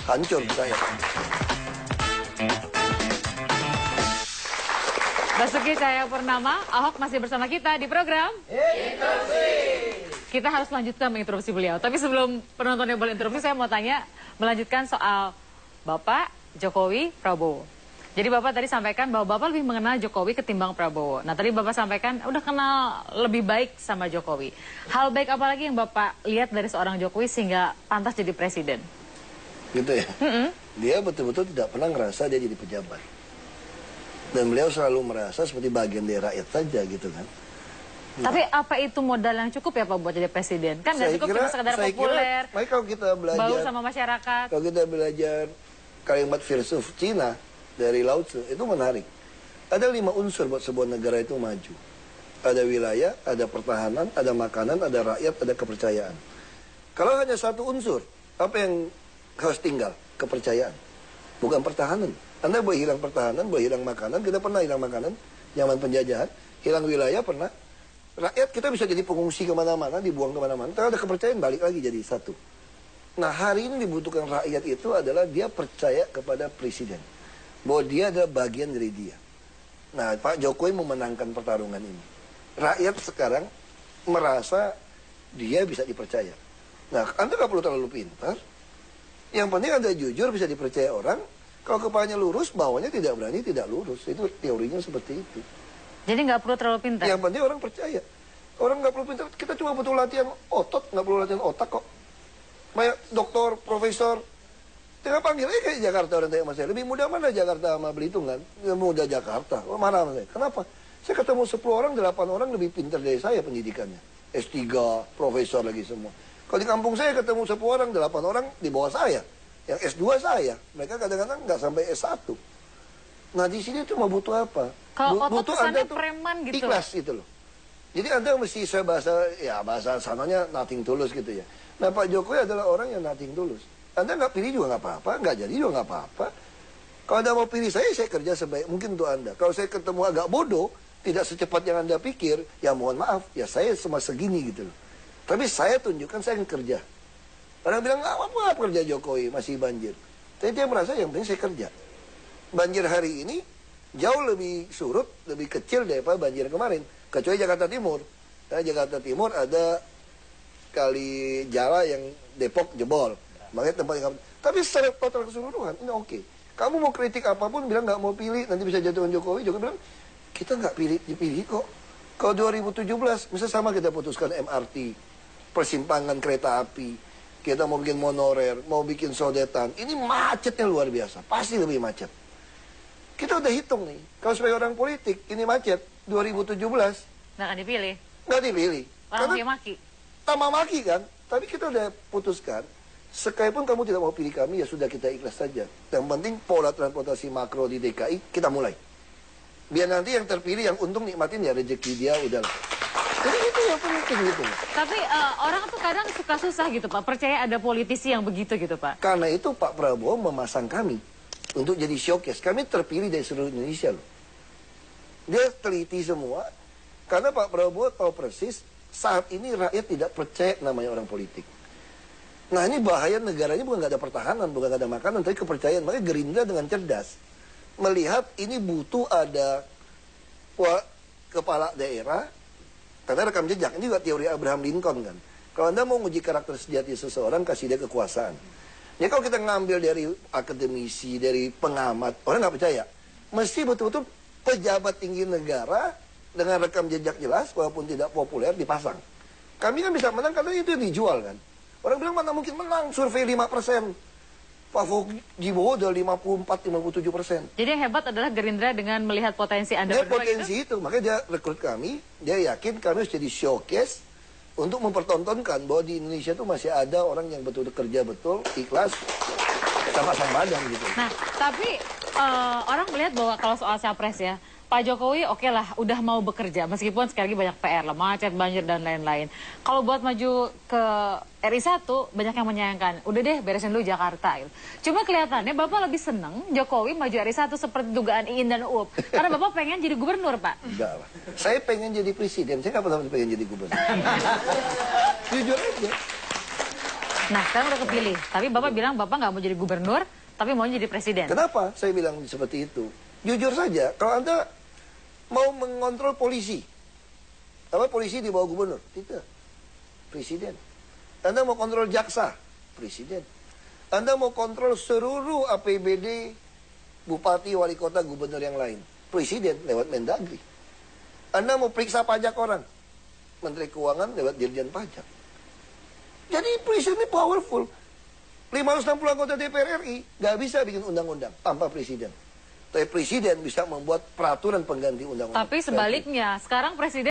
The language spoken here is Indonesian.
hancur saya. Basuki Cahayapurnama, Ahok masih bersama kita di program Interupsi. Kita harus lanjutkan menginterupsi beliau. Tapi sebelum penontonnya boleh interupsi, saya mau tanya, melanjutkan soal Bapak, Jokowi, Prabowo. Jadi Bapak tadi sampaikan bahwa Bapak lebih mengenal Jokowi ketimbang Prabowo. Nah tadi Bapak sampaikan udah kenal lebih baik sama Jokowi. Hal baik apa lagi yang Bapak lihat dari seorang Jokowi sehingga pantas jadi presiden? Gitu ya. Dia betul-betul tidak pernah ngerasa dia jadi pejabat. Dan beliau selalu merasa seperti bagian dari rakyat saja gitu kan. Nah, tapi apa itu modal yang cukup ya Pak buat jadi presiden? Kan nggak cukup cuma sekedar populer, kalau kita belajar, bau sama masyarakat. Kalau kita belajar kalimat filsuf Cina dari Lao Tzu, itu menarik. Ada 5 unsur buat sebuah negara itu maju. Ada wilayah, ada pertahanan, ada makanan, ada rakyat, ada kepercayaan. Kalau hanya satu unsur, apa yang harus tinggal? Kepercayaan. Bukan pertahanan. Anda boleh hilang pertahanan, boleh hilang makanan. Kita pernah hilang makanan, zaman penjajahan. Hilang wilayah pernah. Rakyat kita bisa jadi pengungsi kemana-mana, dibuang kemana-mana. Tapi ada kepercayaan, balik lagi jadi satu. Nah hari ini dibutuhkan rakyat itu adalah dia percaya kepada presiden. Bahwa dia adalah bagian dari dia. Nah Pak Jokowi memenangkan pertarungan ini. Rakyat sekarang merasa dia bisa dipercaya. Nah Anda nggak perlu terlalu pintar. Yang penting Anda jujur, bisa dipercaya orang. Kalau kepalanya lurus, bawahnya tidak berani, tidak lurus. Itu teorinya seperti itu. Jadi nggak perlu terlalu pintar? Yang penting orang percaya. Orang nggak perlu pintar. Kita cuma butuh latihan otot, nggak perlu latihan otak kok. Banyak doktor, profesor. Tinggal panggil aja kayak Jakarta orang tanya sama saya. Lebih mudah mana Jakarta sama Belitung kan? Lebih mudah Jakarta. Oh, marah sama saya. Kenapa? Saya ketemu 10 orang, 8 orang lebih pintar dari saya pendidikannya. S3, profesor lagi semua. Kalau di kampung saya ketemu 10 orang, 8 orang di bawah saya. Yang S2 saya, mereka kadang-kadang nggak sampai S1. Nah di sini cuma butuh apa? Kalau butuh Anda tuh preman gitu. Ikhlas gitu loh. Jadi Anda mesti bahasa sananya nothing tulus gitu ya. Nah Pak Jokowi adalah orang yang nothing tulus. Anda nggak pilih juga nggak apa-apa, nggak jadi juga nggak apa-apa. Kalau Anda mau pilih saya kerja sebaik mungkin untuk Anda. Kalau saya ketemu agak bodoh, tidak secepat yang Anda pikir, ya mohon maaf, ya saya cuma segini gitu loh. Tapi saya tunjukkan saya akan kerja. Orang bilang, nggak apa-apa kerja Jokowi, masih banjir. Tapi dia merasa yang penting saya kerja. Banjir hari ini jauh lebih surut, lebih kecil daripada banjir kemarin. Kecuali Jakarta Timur. Nah, Jakarta Timur ada kali jala yang Depok jebol. Makanya tempat yang... Tapi secara total keseluruhan, ini oke. Kamu mau kritik apapun, bilang nggak mau pilih, nanti bisa jatuhin Jokowi. Jokowi bilang, kita nggak dipilih kok. Kalau 2017, misalnya sama kita putuskan MRT, persimpangan kereta api, kita mau bikin monorer, mau bikin sodetan. Ini macetnya luar biasa. Pasti lebih macet. Kita udah hitung nih. Kalau sebagai orang politik, ini macet. 2017. Nggak akan dipilih? Nggak dipilih. Orang maki-maki? Tambah maki kan. Tapi kita udah putuskan. Sekalipun kamu tidak mau pilih kami, ya sudah kita ikhlas saja. Yang penting pola transportasi makro di DKI, kita mulai. Biar nanti yang terpilih, yang untung nikmatin ya rezeki dia, udahlah. Jadi itu yang penting gitu. Tapi orang tuh kadang suka susah gitu Pak, percaya ada politisi yang begitu gitu Pak. Karena itu Pak Prabowo memasang kami untuk jadi showcase. Kami terpilih dari seluruh Indonesia loh. Dia teliti semua, karena Pak Prabowo tahu persis saat ini rakyat tidak percaya namanya orang politik. Nah ini bahaya, negaranya bukan nggak ada pertahanan, bukan nggak ada makanan, tapi kepercayaan. Makanya Gerindra dengan cerdas melihat ini butuh ada kepala daerah. Karena rekam jejak, ini juga teori Abraham Lincoln kan. Kalau Anda mau nguji karakter sejati seseorang, kasih dia kekuasaan. Ya kalau kita ngambil dari akademisi, dari pengamat, orang nggak percaya. Mesti betul-betul pejabat tinggi negara dengan rekam jejak jelas, walaupun tidak populer, dipasang. Kami kan bisa menang karena itu dijual kan. Orang bilang mana mungkin menang, survei 5%. Pak Fujibowo udah 54-57%. Jadi yang hebat adalah Gerindra dengan melihat potensi Anda dia berdua potensi itu, makanya dia rekrut kami. Dia yakin kami harus jadi showcase untuk mempertontonkan bahwa di Indonesia itu masih ada orang yang betul-betul kerja betul, ikhlas, sama-sama badan gitu. Nah, tapi orang melihat bahwa kalau soal capres ya, Pak Jokowi oke lah, udah mau bekerja, meskipun sekali lagi banyak PR lah, macet, banjir, dan lain-lain. Kalau buat maju ke RI1, banyak yang menyayangkan, udah deh beresin dulu Jakarta. Gitu. Cuma kelihatannya Bapak lebih seneng Jokowi maju RI1 seperti dugaan Iin dan Uup. Karena Bapak pengen jadi gubernur, Pak. Enggak lah. Saya pengen jadi presiden, saya nggak pernah pengen jadi gubernur. Jujur aja. Nah, sekarang udah kepilih. Tapi Bapak bilang Bapak nggak mau jadi gubernur, tapi mau jadi presiden. Kenapa saya bilang seperti itu? Jujur saja, kalau Anda mau mengontrol polisi, apa polisi di bawah gubernur? Tidak. Presiden. Anda mau kontrol jaksa? Presiden. Anda mau kontrol seluruh APBD, bupati, wali kota, gubernur yang lain? Presiden lewat Mendagri. Anda mau periksa pajak orang? Menteri Keuangan lewat Dirjen Pajak. Jadi presiden ini powerful. 560 anggota DPR RI nggak bisa bikin undang-undang tanpa presiden. Tapi presiden bisa membuat peraturan pengganti undang-undang. Tapi sebaliknya, sekarang presiden